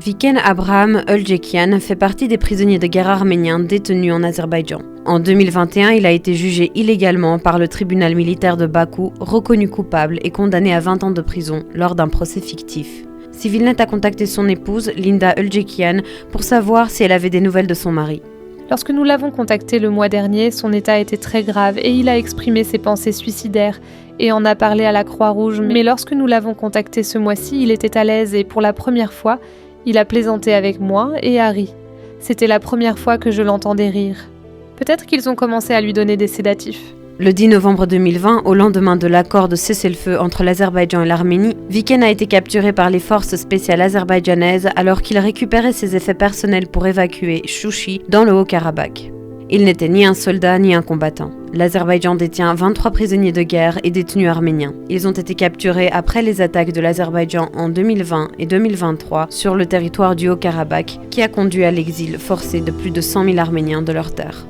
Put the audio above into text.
Viken Abraham Öljekian fait partie des prisonniers de guerre arméniens détenus en Azerbaïdjan. En 2021, il a été jugé illégalement par le tribunal militaire de Bakou, reconnu coupable et condamné à 20 ans de prison lors d'un procès fictif. Civilnet a contacté son épouse, Linda Öljekian, pour savoir si elle avait des nouvelles de son mari. Lorsque nous l'avons contacté le mois dernier, son état était très grave et il a exprimé ses pensées suicidaires et en a parlé à la Croix-Rouge. Mais lorsque nous l'avons contacté ce mois-ci, il était à l'aise et pour la première fois, il a plaisanté avec moi et Harry. C'était la première fois que je l'entendais rire. Peut-être qu'ils ont commencé à lui donner des sédatifs. Le 10 novembre 2020, au lendemain de l'accord de cessez-le-feu entre l'Azerbaïdjan et l'Arménie, Viken a été capturé par les forces spéciales azerbaïdjanaises alors qu'il récupérait ses effets personnels pour évacuer Chouchi dans le Haut-Karabakh. Il n'était ni un soldat ni un combattant. L'Azerbaïdjan détient 23 prisonniers de guerre et détenus arméniens. Ils ont été capturés après les attaques de l'Azerbaïdjan en 2020 et 2023 sur le territoire du Haut-Karabakh qui a conduit à l'exil forcé de plus de 100 000 Arméniens de leurs terres.